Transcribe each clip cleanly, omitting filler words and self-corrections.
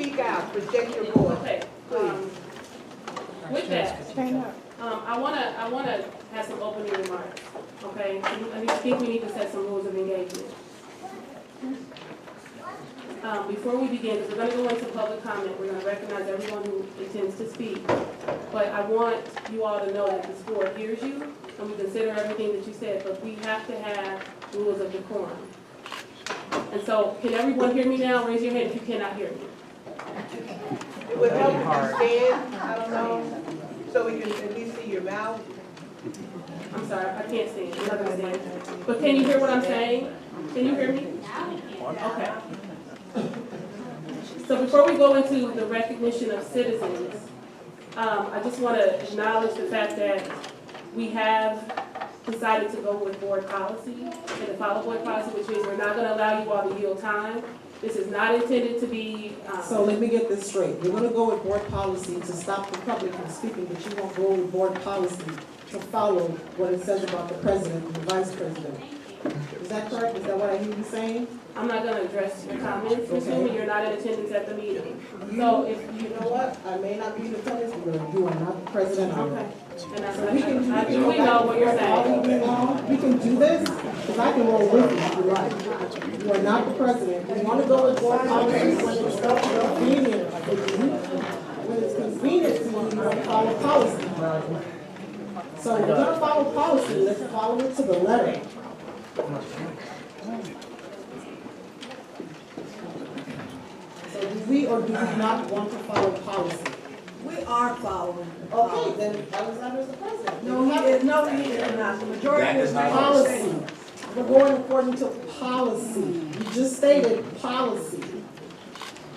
speak out, project your voice. Okay, with that, I wanna have some opening remarks, okay? I think we need to set some rules of engagement. Before we begin, because we're gonna go into public comment, we're gonna recognize everyone who intends to speak. But I want you all to know that this board hears you, and we consider everything that you said, but we have to have rules of decorum. And so, can everyone hear me now? Raise your hand if you cannot hear me. It would help if you stand, I don't know, so we can at least see your mouth. I'm sorry, I can't stand, I'm not gonna stand. But can you hear what I'm saying? Can you hear me? Okay. So before we go into the recognition of citizens, I just want to acknowledge the fact that we have decided to go with board policy and to follow board policy, which means we're not going to allow you all to yield time. This is not intended to be. So let me get this straight. You're going to go with board policy to stop the public from speaking, but you won't go with board policy to follow what it says about the president and the vice president. Is that correct? Is that what I hear you saying? I'm not going to address your comments, assuming you're not in attendance at the meeting. So if you know what, I may not be in attendance, but you are not the president. Okay. And that's what We can I do. We know what you're saying. We can do this, because I can roll with you if you like. You are not the president. We want to go with board policy when it's convenient for you. When it's convenient to you, you want to follow policy. So we're going to follow policy. Let's follow it to the letter. So do we or do we not want to follow policy? We are following. Okay, then Alexander's the president. No, he is not. The majority is not. Policy. We're going according to policy. You just stated policy.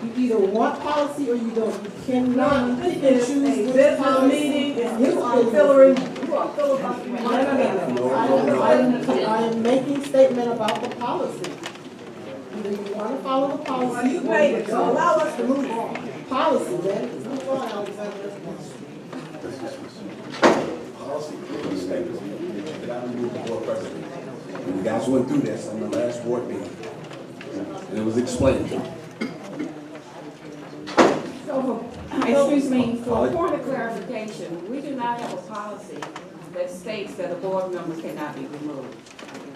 You either want policy or you don't. You cannot pick and It's choose a which business policy. meeting, His and you are business. filibustering. I am making statement about the policy. Either you want to follow the policy. Well, you or made you it, so don't. allow us to move on. Policy, then. Move on, Alexander. Policy clearly states that I remove the board president. And you guys went through this on the last board meeting. And it was explained. So, excuse me, for a point of clarification, we do not have a policy that states that a board member cannot be removed.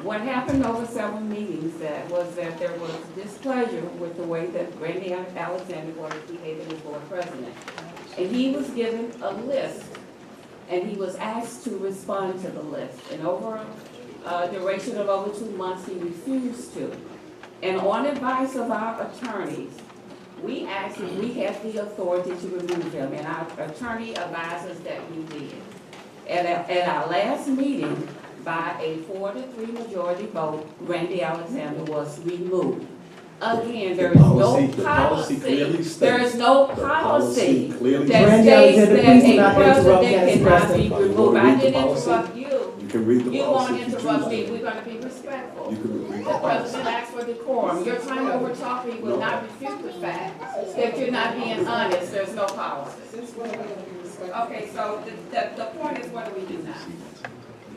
What happened over several meetings was that there was displeasure with the way that Randy Alexander was behaving as board president. And he was given a list, and he was asked to respond to the list. And over a duration of over 2 months, he refused to. And on advice of our attorneys, we asked if we had the authority to remove him, and our attorney advised us that we did. At our last meeting, by a 4-3 majority vote, Randy Alexander was removed. Again, there is no policy, there is no policy that states that a president cannot be removed. I didn't interrupt you. You can read the You policy. won't interrupt me, we're gonna be respectful. You can read The the policy. president asked for decorum. Your time over talking will not refute the fact that you're not being honest, there's no policy. Okay, so the point is, what do we do now?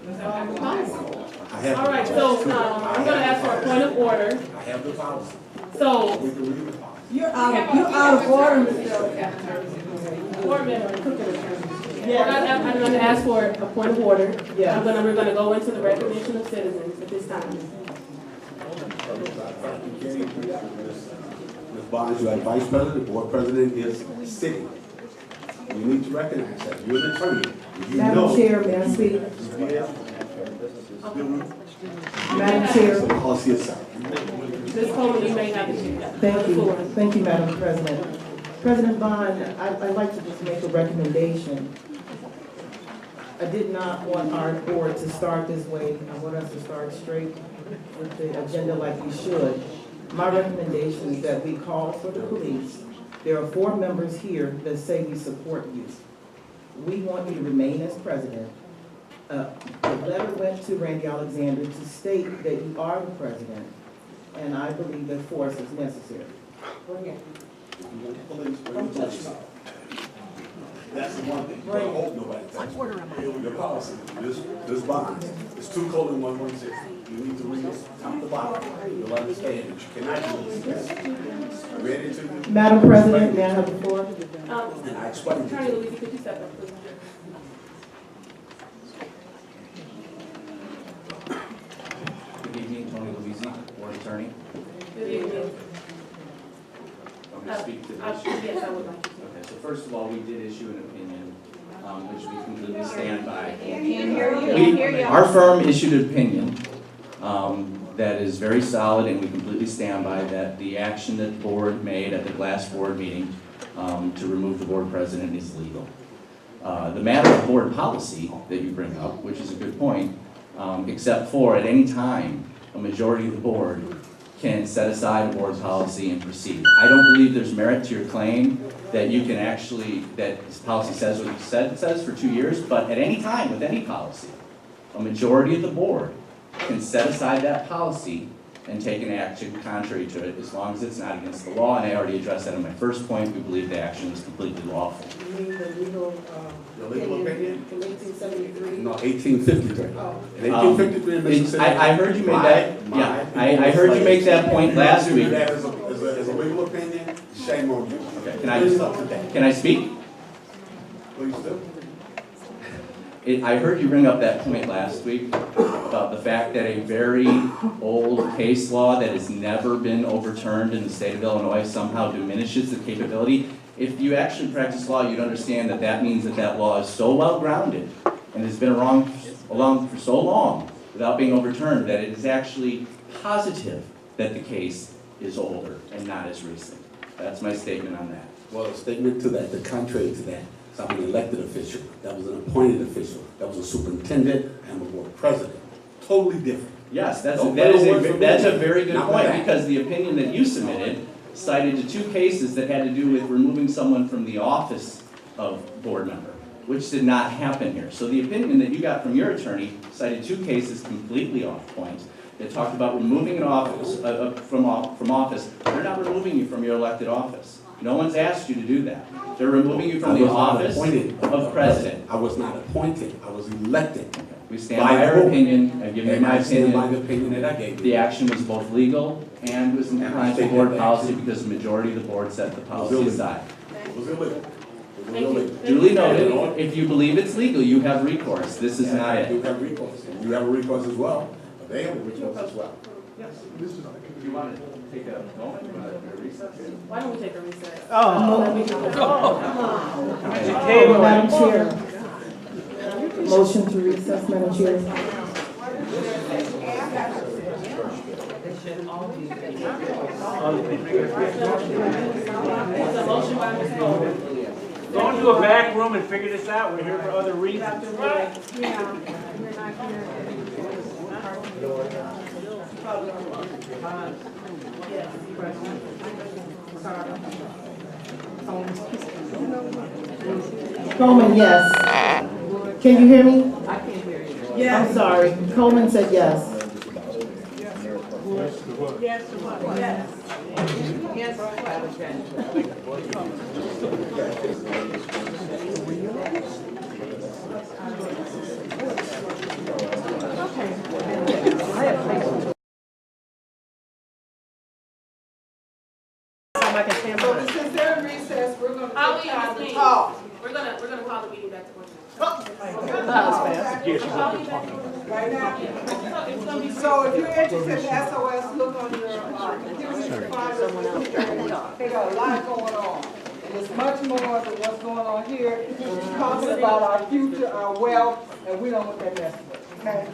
I have All the right, policy. so I'm going to ask for a point of order. I have the policy. So, We can read the policy. You're out of order, Mr. board member, I'm going to ask for a point of order. Yeah. We're going to go into the recognition of citizens at this time. Ms. Barnes, you are vice president, the board president is sitting. You need to recognize that. You're an attorney. You Madam know. Chair, may I speak? Yeah. Madam Chair. The policy itself. Ms. Coleman, you may have the floor. Thank you, Madam President. President Bond, I'd like to just make a recommendation. I did not want our board to start this way. I want us to start straight with the agenda like we should. My recommendation is that we call for the police. There are 4 members here that say we support you. We want you to remain as president. The letter went to Randy Alexander to state that you are the president, and I believe that force is necessary. Bring it. Don't touch me. That's the one thing. You don't hope nobody touches it. Your policy, this bond, it's 2:116. You need to read it top to bottom. You'll understand that you cannot do this. Ready to? Madam President, may I have the floor? And I explained it to Attorney you. Luigi, could you step up, please? Good evening, Tony Luisi, Board Attorney. Good evening. I'm going to speak to the issue. Yes, I would like to. Okay, so first of all, we did issue an opinion, which we completely stand by. Our firm issued an opinion that is very solid, and we completely stand by that the action that the board made at the last board meeting to remove the board president is legal. The matter of board policy that you bring up, which is a good point, except for at any time, a majority of the board can set aside a board policy and proceed. I don't believe there's merit to your claim that you can actually, that this policy says what it says for 2 years, but at any time with any policy, a majority of the board can set aside that policy and take an action contrary to it as long as it's not against the law, and I already addressed that in my first point. We believe the action is completely lawful. You mean the legal, Your legal opinion? from 1873? No, 1853. Oh. In 1853 in Mississippi. I heard you made that, yeah, I heard you make that point last week. That as a legal opinion, shame on you. Okay, Can can I speak? Please do. I heard you bring up that point last week about the fact that a very old case law that has never been overturned in the state of Illinois somehow diminishes the capability. If you actually practice law, you'd understand that that means that that law is so well grounded and has been along for so long without being overturned that it is actually positive that the case is older and not as recent. That's my statement on that. Well, a statement to that, the contrary to that, so I'm an elected official, that was an appointed official, that was a superintendent and a board president. Totally different. Yes, that's Don't a very good Not point, that. because the opinion that you submitted cited to 2 cases that had to do with removing someone from the office of board member, which did not happen here. So the opinion that you got from your attorney cited 2 cases completely off point that talked about removing an office from office. They're not removing you from your elected office. No one's asked you to do that. They're removing you from the office of president. I was not appointed, I was elected. We stand by our opinion. I've given you my And I stand by opinion. the opinion that I gave The you. action was both legal and was in compliance with board policy because the majority of the board set the policy aside. It was illegal. It was Thank you. illegal. Duly noted, if you believe it's legal, you have recourse. This is not I do it. have recourse, and you have a recourse as well, but they have a recourse as well. Do you want to take a moment, a recess? Why don't we take a recess? Madam Chair. Motion to recess, Madam Chair. There's a motion by Ms. Goldman. Go into a back room and figure this out. We're here for other reasons. Coleman, yes. Can you hear me? I can't hear you. Yeah. I'm sorry. Coleman said yes. So since they're in recess, we're gonna I'll take leave time this to meeting. talk. We're gonna call the meeting back to order. Right now. It's gonna be. So if you're interested in SOS, look on your, community finders. They got a lot going on. And it's much more than what's going on here. It's talking about our future, our wealth, and we don't want that mess with, okay?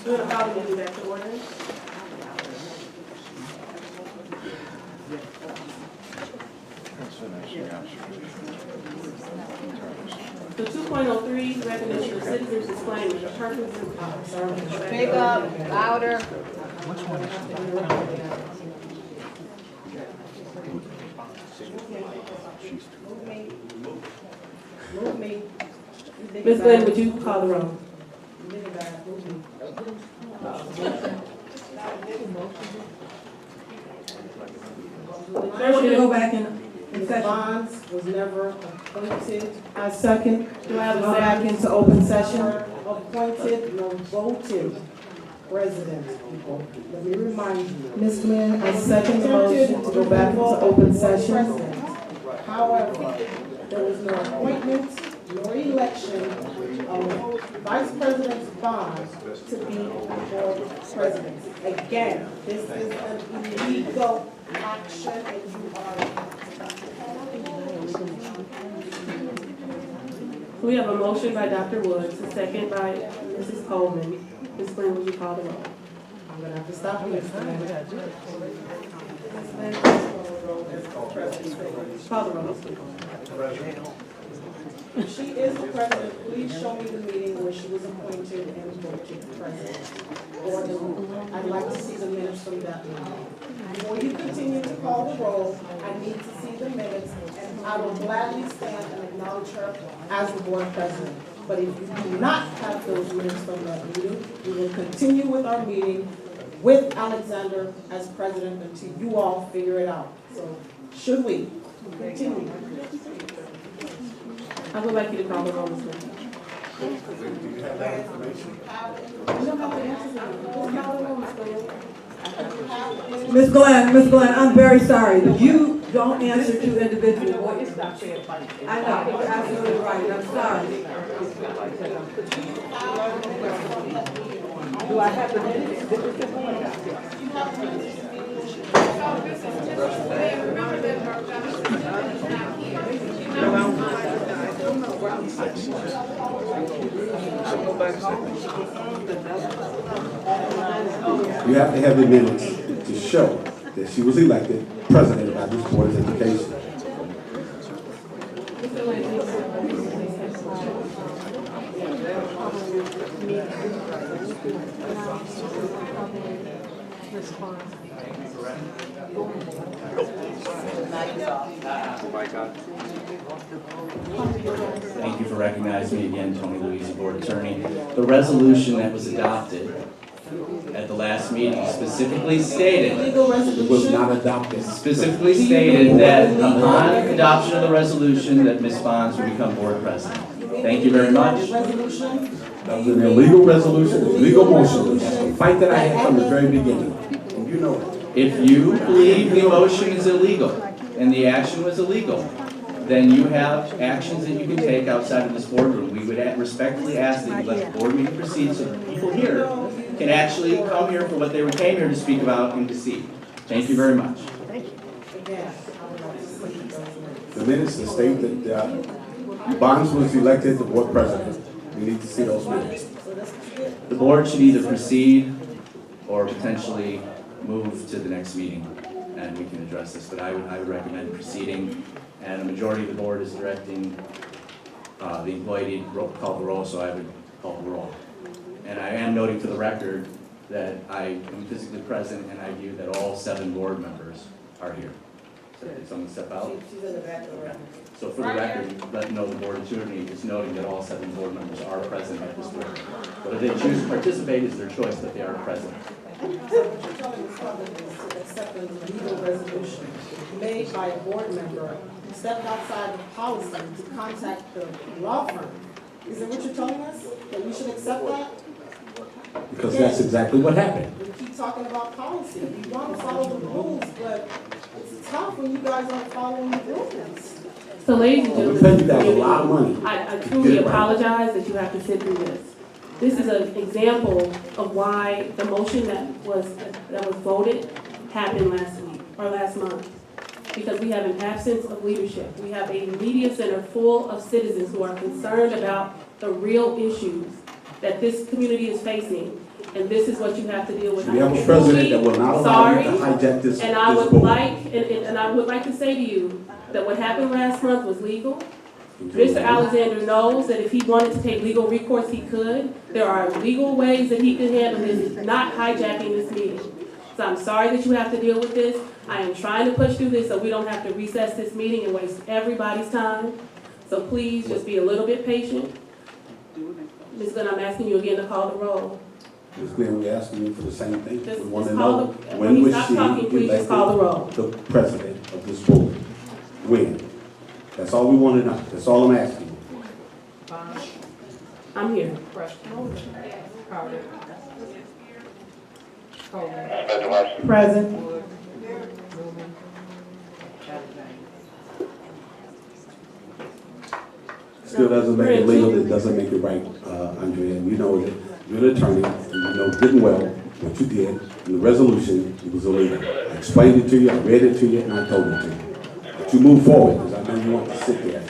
We're gonna call the meeting back to order. So 2.03, recognition of citizens disclaiming the purpose and. Speak up, louder. Move me. Ms. Glenn, would you call the roll? want to go back in session. Bonds was never appointed. I second. Do I have a Go back second? into open session. Appointed, no voted president, people. Let me remind you. Ms. Glenn, I second the motion to go back into open session. However, there was no appointment nor election of Vice President Bond to be board president. Again, this is an illegal action and you are. We have a motion by Dr. Woods, a second by Mrs. Coleman. Ms. Glenn, would you call the roll? I'm gonna have to stop you. Call the roll. She is the president. Please show me the meeting where she was appointed and voted president. Or I'd like to see the minutes from that meeting. Before you continue to call the roll, I need to see the minutes, and I will gladly stand and acknowledge her as the board president. But if you do not have those minutes from that meeting, we will continue with our meeting with Alexander as president until you all figure it out. So, should we continue? I would like you to call the roll, Ms. Glenn. Do you have that information? You don't have to answer that. Just call the roll, Ms. Glenn. Ms. Glenn, I'm very sorry, but you don't answer to individual voices. I know, you're absolutely right, I'm sorry. Do I have the minutes? You have to have the minutes to show that she was elected president by this board of education. Thank you for recognizing me again, Tony Louise, Board Attorney. The resolution that was adopted at the last meeting specifically stated, Legal It was resolution. not adopted. specifically stated that upon adoption of the resolution that Ms. Bonds would become board president. Thank you very much. Resolution. That was an illegal resolution, a legal motion. That's the fight that I had from the very beginning. And you know it. If you believe the motion is illegal and the action was illegal, then you have actions that you can take outside of this boardroom. We would respectfully ask that you let the board meeting proceed so that people here can actually come here for what they came here to speak about and to see. Thank you very much. Again, I would like to see those minutes. The minutes that state that Bonds was elected the board president. We need to see those minutes. The board should either proceed or potentially move to the next meeting, and we can address this, but I would recommend proceeding, and a majority of the board is directing the employee to call the roll, so I would call the roll. And I am noting for the record that I am physically present, and I view that all 7 board members are here. So did someone step out? She's in the back of the room. So for the record, let know the board attorney is noting that all 7 board members are present at this board. Whether they choose to participate is their choice, but they are present. What you're telling us is to accept a legal resolution made by a board member, stepped outside of policy to contact the law firm. Is that what you're telling us? That we should accept that? Because that's exactly what happened. We keep talking about policy. We want to follow the rules, but it's tough when you guys aren't following the rules. So ladies and We paid you gentlemen, guys a lot of money. I truly apologize that you have to sit through this. This is an example of why the motion that was voted happened last week, or last month. Because we have an absence of leadership. We have a media center full of citizens who are concerned about the real issues that this community is facing. And this is what you have to deal with. We have a president that will not allow you to hijack this And I would board. like to say to you that what happened last month was legal. Mr. Alexander knows that if he wanted to take legal recourse, he could. There are legal ways that he can handle this, not hijacking this meeting. So I'm sorry that you have to deal with this. I am trying to push through this so we don't have to recess this meeting and waste everybody's time. So please just be a little bit patient. Ms. Glenn, I'm asking you again to call the roll. Ms. Glenn, we're asking you for the same thing. Just- We want to just know, call the- when when you was stop she talking, please just call the roll. elected the president of this board? When? That's all we want to know. That's all I'm asking. I'm here. Present. Still doesn't make it legal, it doesn't make it right, Andrea, and you know that, you're an attorney, and you know good and well what you did, in the resolution, it was illegal. I explained it to you, I read it to you, and I told it to you. But you move forward, because I know you want to sit there.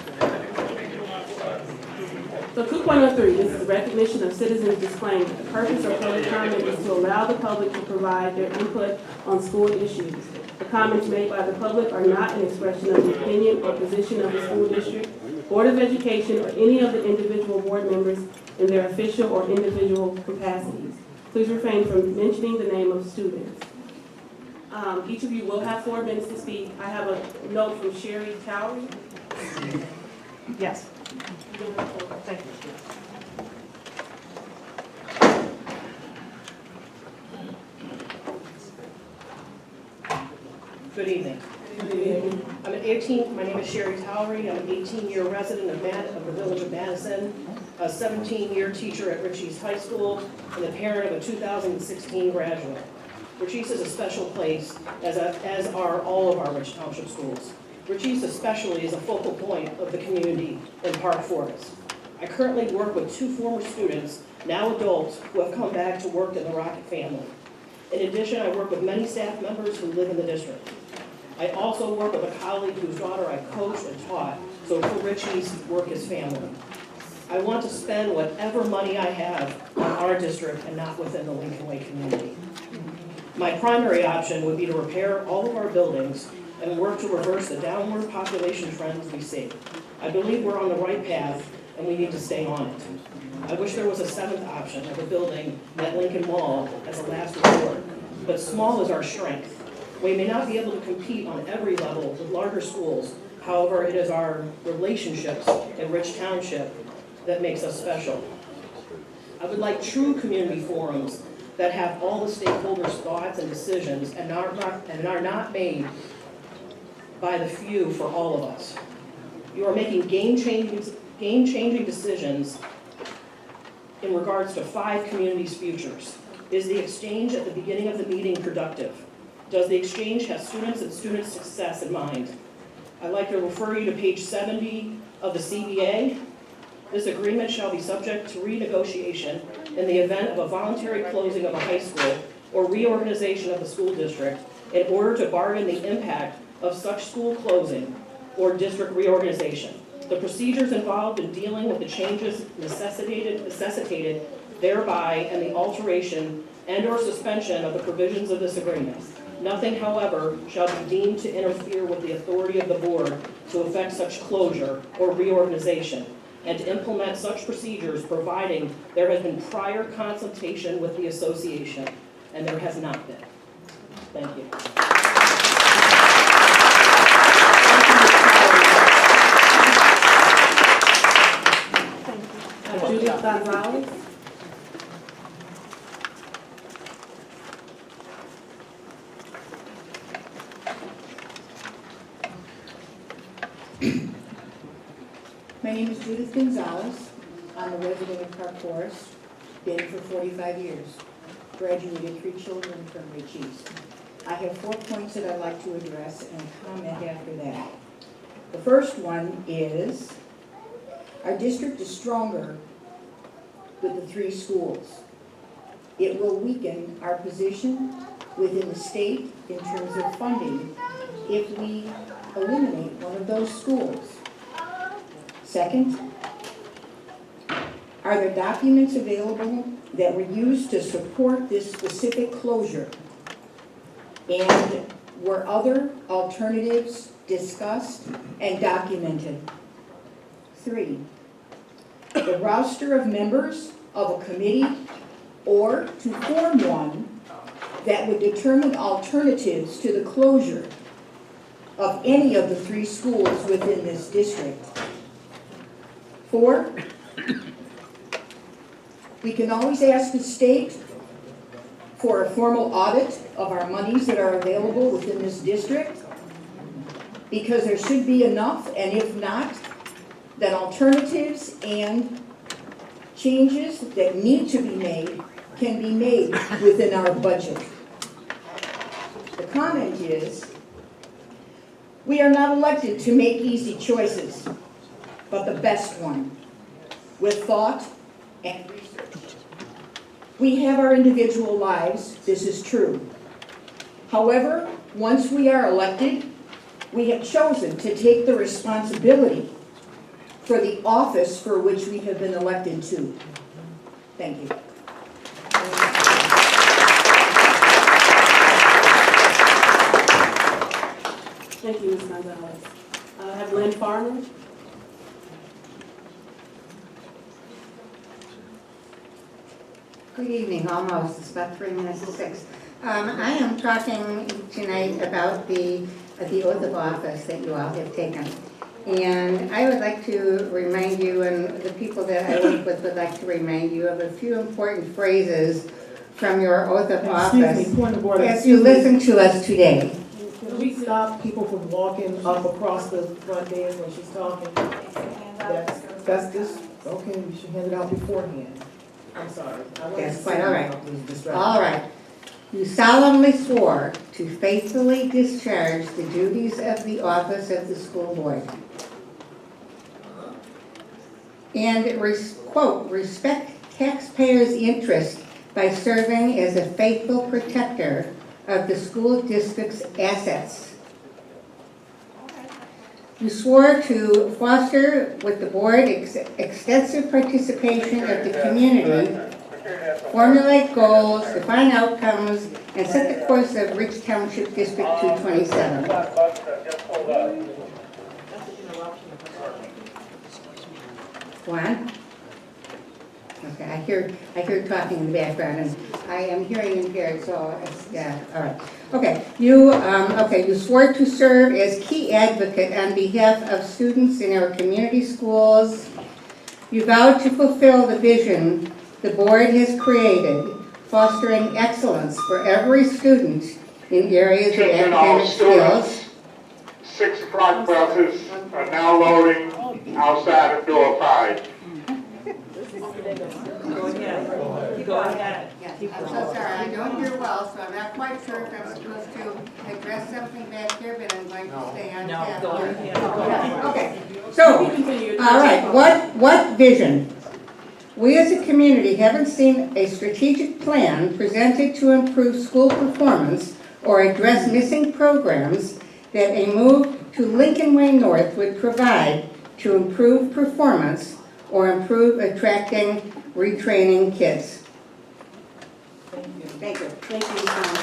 So 2.03, this is the recognition of citizens displaying that the purpose of public comment is to allow the public to provide their input on school issues. The comments made by the public are not an expression of the opinion or position of the school district, Board of Education, or any of the individual board members in their official or individual capacities. Please refrain from mentioning the name of students. Each of you will have 4 minutes to speak. I have a note from Sherry Towery. Yes. Good evening. I'm an 18, my name is Sherry Towery. I'm an 18-year resident of the village of Madison, a 17-year teacher at Racous High School, and the parent of a 2016 graduate. Racous is a special place, as are all of our Rich Township schools. Racous especially is a focal point of the community in Park Forest. I currently work with 2 former students, now adults, who have come back to work in the Rocket family. In addition, I work with many staff members who live in the district. I also work with a colleague whose daughter I coached and taught, so for Richie's, work is family. I want to spend whatever money I have on our district and not within the Lincoln Way community. My primary option would be to repair all of our buildings and work to reverse the downward population trends we see. I believe we're on the right path and we need to stay on it. I wish there was a 7th option of a building at Lincoln Mall as a last resort, but small is our strength. We may not be able to compete on every level with larger schools. However, it is our relationships in Rich Township that makes us special. I would like true community forums that have all the stakeholders' thoughts and decisions and are not made by the few for all of us. You are making game-changing decisions in regards to 5 communities' futures. Is the exchange at the beginning of the meeting productive? Does the exchange have students and student success in mind? I'd like to refer you to page 70 of the CBA. This agreement shall be subject to renegotiation in the event of a voluntary closing of a high school or reorganization of the school district in order to bargain the impact of such school closing or district reorganization. The procedures involved in dealing with the changes necessitated thereby and the alteration and/or suspension of the provisions of this agreement. Nothing, however, shall be deemed to interfere with the authority of the board to effect such closure or reorganization and to implement such procedures providing there has been prior consultation with the association, and there has not been. Thank you. Judith Gonzalez. My name is Judith Gonzalez. I'm a resident of Park Forest, been for 45 years. Graduated 3 children from Racous. I have 4 points that I'd like to address and comment after that. The first one is, our district is stronger with the 3 schools. It will weaken our position within the state in terms of funding if we eliminate one of those schools. Second, are there documents available that were used to support this specific closure? And were other alternatives discussed and documented? 3, the roster of members of a committee or to form one that would determine alternatives to the closure of any of the 3 schools within this district. 4, we can always ask the state for a formal audit of our monies that are available within this district, because there should be enough, and if not, then alternatives and changes that need to be made can be made within our budget. The comment is, we are not elected to make easy choices, but the best one, with thought and research. We have our individual lives, this is true. However, once we are elected, we have chosen to take the responsibility for the office for which we have been elected to. Thank you. Thank you, Ms. Gonzalez. I have Lynn Farmer. Good evening, almost, it's about 3 minutes to 6. I am talking tonight about the oath of office that you all have taken. And I would like to remind you, and the people that I work with would like to remind you of a few important phrases from your oath of office. Excuse me, point of order. As you listen to us today. Can we stop people from walking up across the front dais when she's talking? That's this, okay, we should hand it out beforehand. I'm sorry. That's quite all right. All right. You solemnly swore to faithfully discharge the duties of the office of the school board. And, quote, respect taxpayers' interest by serving as a faithful protector of the school district's assets. You swore to foster with the board extensive participation of the community, formulate goals, define outcomes, and set the course of Rich Township District 227. One. Okay, I hear talking in the background, and I am hearing impaired, so it's, yeah, all right. Okay, you swore to serve as key advocate on behalf of students in our community schools. You vowed to fulfill the vision the board has created, fostering excellence for every student in areas of academic skills. 6 o'clock buses are now loading outside of door 5. Go ahead. I'm so sorry, I don't hear well, so I'm not quite sure if I'm supposed to address something back here, but I'm going to stay on task. Go ahead. Okay, so, all right, what vision? We as a community haven't seen a strategic plan presented to improve school performance or address missing programs that a move to Lincoln Way North would provide to improve performance or improve attracting, retraining kids. Thank you. Thank you, Ms. Farmer.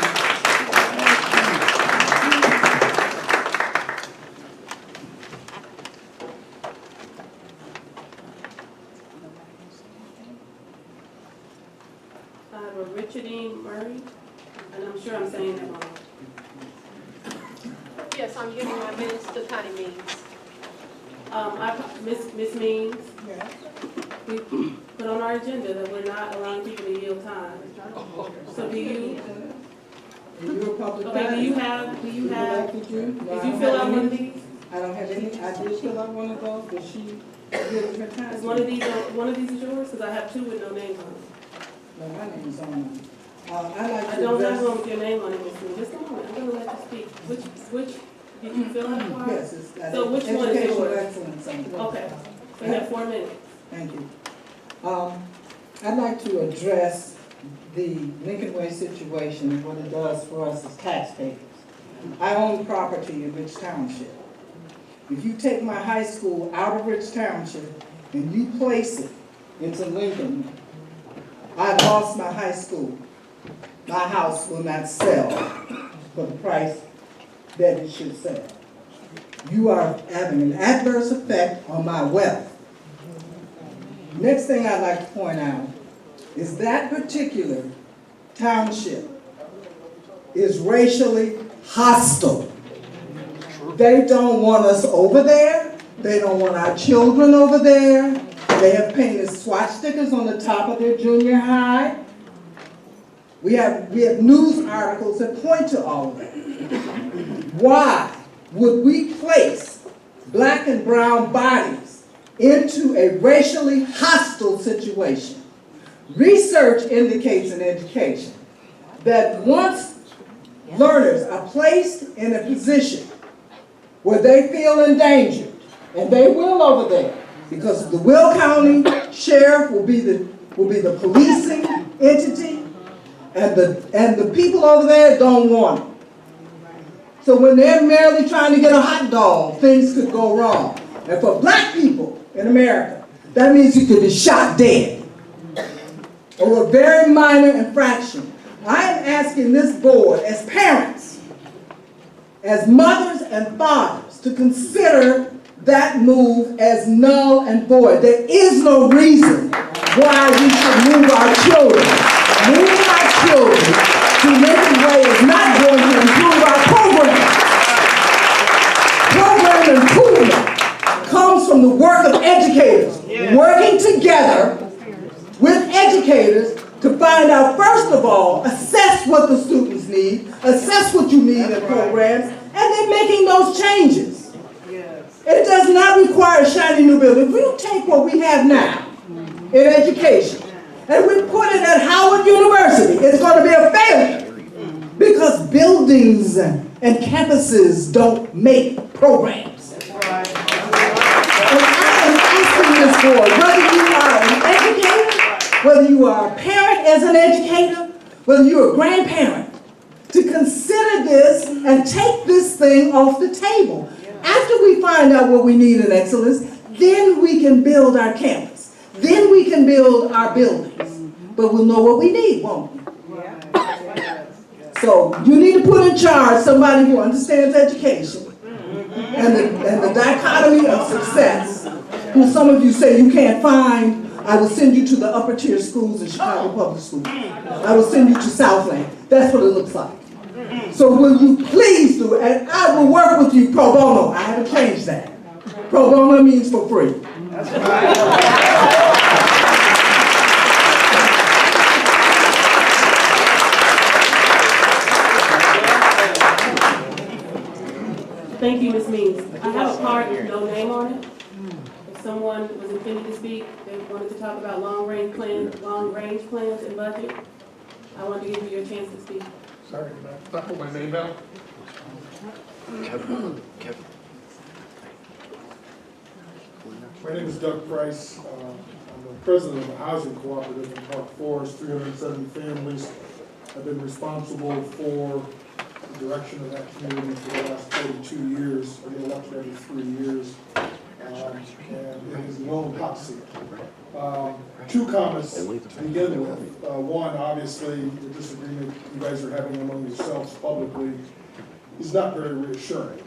I have a Richardine Murray, and I'm sure I'm saying that wrong. Yes, I'm giving my minutes to Connie Means. Miss Means, we put on our agenda that we're not allowing people to yield time. So do you, You're a public okay, do you have, did you fill out one of these? I don't have any, I did fill out one of those, but she did her time. Is one of these is yours? Because I have 2 with no names on them. No, my name's on them. I like I to don't have address. one with your name on it, Ms. Means. Just a moment, I'm gonna let you speak. Which, did you fill out part? Yes, it's. So which one is Educational yours? excellence. Okay, so you have 4 minutes. Thank you. I'd like to address the Lincoln Way situation and what it does for us as taxpayers. I own property in Rich Township. If you take my high school out of Rich Township and you place it into Lincoln, I lost my high school. My house will not sell for the price that it should sell. You are having an adverse effect on my wealth. Next thing I'd like to point out is that particular township is racially hostile. They don't want us over there. They don't want our children over there. They have painted swastikas on the top of their junior high. We have news articles that point to all of that. Why would we place black and brown bodies into a racially hostile situation? Research indicates in education that once learners are placed in a position where they feel endangered, and they will over there, because the Will County Sheriff will be the policing entity, and the people over there don't want it. So when they're merely trying to get a hot dog, things could go wrong. And for black people in America, that means you could be shot dead or a very minor infraction. I am asking this board, as parents, as mothers and fathers, to consider that move as null and void. There is no reason why we should move our children. Moving our children to living way is not going to improve our program. Program improvement comes from the work of educators, working together with educators to find out, first of all, assess what the students need, assess what you need in programs, and then making those changes. It does not require a shiny new building. If we take what we have now in education and we put it at Howard University, it's going to be a failure because buildings and campuses don't make programs. And I am asking this board, whether you are an educator, whether you are a parent as an educator, whether you're a grandparent, to consider this and take this thing off the table. After we find out what we need in excellence, then we can build our campus. Then we can build our buildings. But we'll know what we need, won't we? So you need to put in charge somebody who understands education and the dichotomy of success, who some of you say you can't find. I will send you to the upper tier schools in Chicago Public Schools. I will send you to Southland. That's what it looks like. So will you please do it? And I will work with you pro bono. I haven't changed that. Pro bono means for free. That's right. Thank you, Ms. Means. I have a card with no name on it. If someone was intending to speak, they wanted to talk about long-range plans and budget, I want to give you your chance to speak. Sorry, I put my name down. Kevin. My name is Doug Price. I'm the president of a housing cooperative in Park Forest, 370 families. I've been responsible for the direction of that community for the last 42 years. I get elected every 3 years. And it is a known hot seat. Two comments to begin with. One, obviously, the disagreement you guys are having among yourselves publicly is not very reassuring.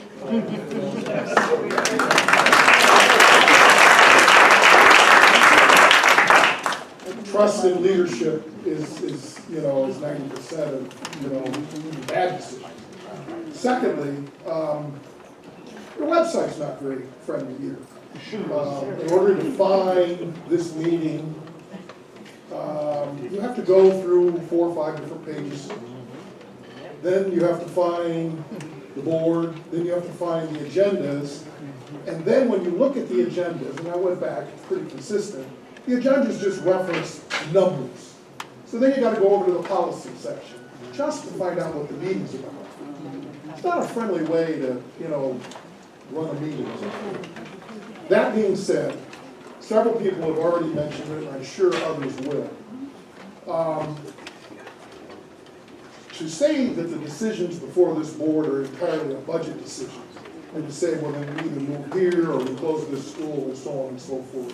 Trust in leadership is 90% of bad decisions. Secondly, your website's not very friendly either. In order to find this meeting, you have to go through 4 or 5 different pages. Then you have to find the board. Then you have to find the agendas. And then when you look at the agendas, and I went back, it's pretty consistent, the agendas just reference numbers. So then you got to go over to the policy section just to find out what the meeting's about. It's not a friendly way to, run a meeting. That being said, several people have already mentioned it, and I'm sure others will. To say that the decisions before this board are entirely a budget decision, and to say, well, then we either move here or we close this school and so on and so forth,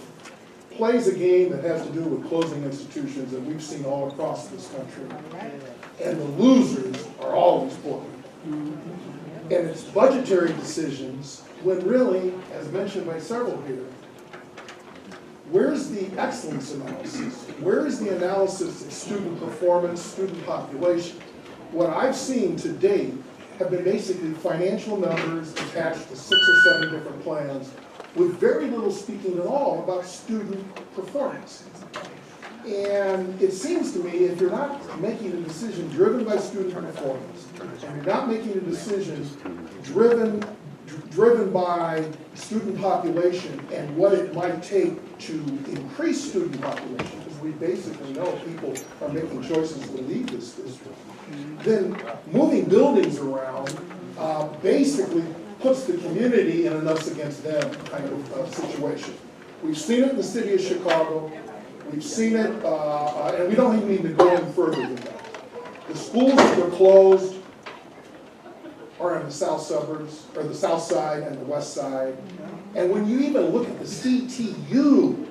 plays a game that has to do with closing institutions that we've seen all across this country. And the losers are always poor. And it's budgetary decisions when really, as mentioned by several here, where's the excellence analysis? Where is the analysis of student performance, student population? What I've seen to date have been basically financial numbers attached to 6 or 7 different plans with very little speaking at all about student performance. And it seems to me, if you're not making a decision driven by student performance, and you're not making a decision driven by student population and what it might take to increase student population, because we basically know people are making choices to leave this district, then moving buildings around basically puts the community in an us against them kind of situation. We've seen it in the city of Chicago. We've seen it, and we don't even need to go any further than that. The schools that are closed are in the south suburbs, or the south side and the west side. And when you even look at the CTU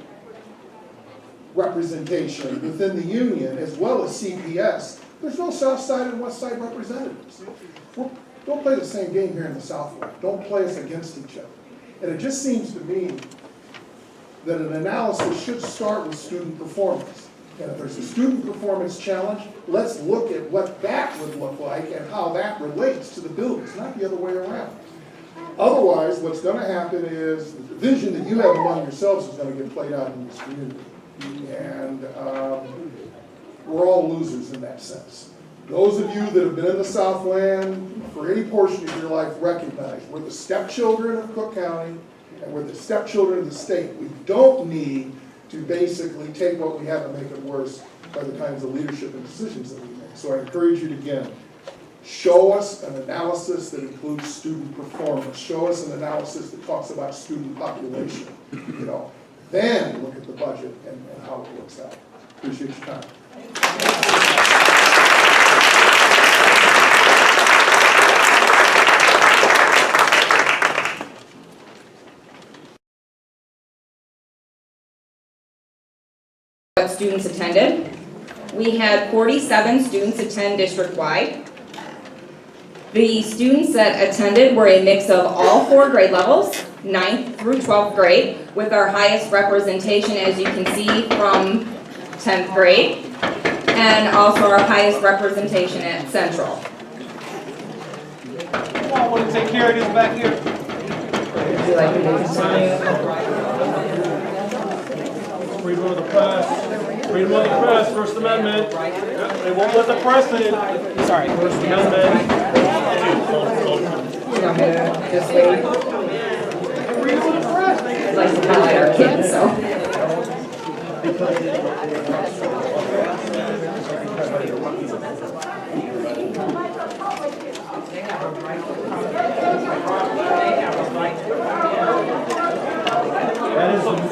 representation within the union, as well as CPS, there's no south side and west side representatives. Don't play the same game here in the Southland. Don't play us against each other. And it just seems to me that an analysis should start with student performance. And if there's a student performance challenge, let's look at what that would look like and how that relates to the buildings, not the other way around. Otherwise, what's going to happen is the division that you have among yourselves is going to get played out in this community. And we're all losers in that sense. Those of you that have been in the Southland for any portion of your life recognize we're the stepchildren of Cook County and we're the stepchildren of the state. We don't need to basically take what we have and make it worse by the kinds of leadership and decisions that we make. So I encourage you to, again, show us an analysis that includes student performance. Show us an analysis that talks about student population. Then look at the budget and how it works out. Appreciate your time. What students attended. We had 47 students attend district-wide. The students that attended were a mix of all 4 grade levels, 9th through 12th grade, with our highest representation, as you can see, from 10th grade, and also our highest representation at Central. I want to take care of this back here. Would you like me to continue? Freedom of the press. Freedom of the press, First Amendment. They won't let the press in. Sorry. First Amendment. You want me to just wait? Freedom of the press. I'd like to highlight our kids, so.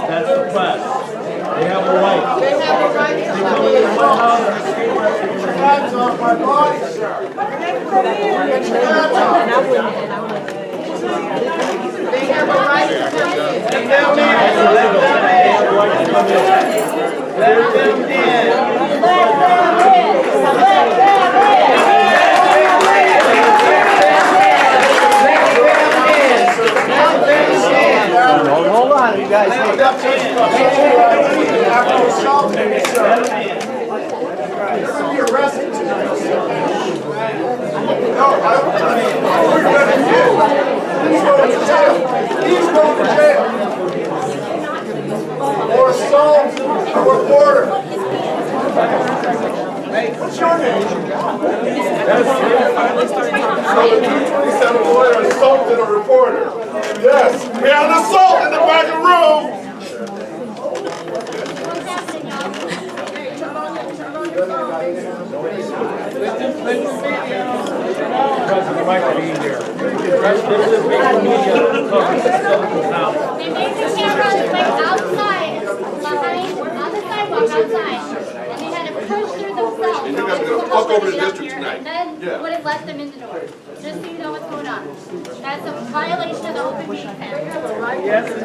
That's the press. They have a right. They have a right to come in. Hands off my body, sir. Get your hands off. They have a right to come in. Let them in. Let them Hold on, you guys. You're arrested tonight. No, I don't know. We're going to jail. He's going to jail. He's going to jail. Or assault a reporter. Hey, what's your name? So the 227 lawyer assaulted a reporter. Yes, we had an assault in the back of the room. President, might be here. This is making media now. They made the camera like outside, behind, on the sidewalk outside, and they had to push through themselves. And you guys are gonna fuck over the district here, tonight. and then would have let them in the door. Just so you know what's going on. That's a violation of the open meeting act. Yes, it is.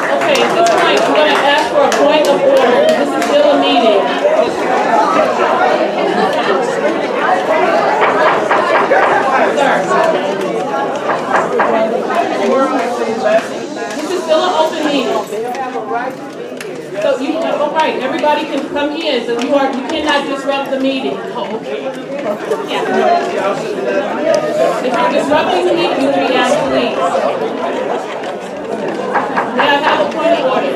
Okay, at this point, I'm going to ask for a point of order. This is still a meeting. This is still an open meeting. right, everybody can come in, so you cannot disrupt the meeting. Yeah. If you're disrupting the meeting, you can be asked to leave. May I have a point of order?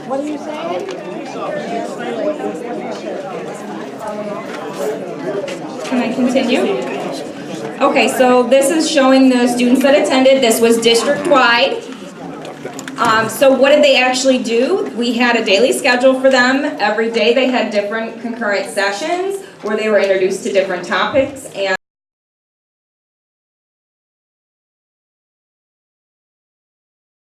What are you saying? Can I continue? Okay, so this is showing the students that attended. This was district-wide. So what did they actually do? We had a daily schedule for them. Every day they had different concurrent sessions where they were introduced to different topics and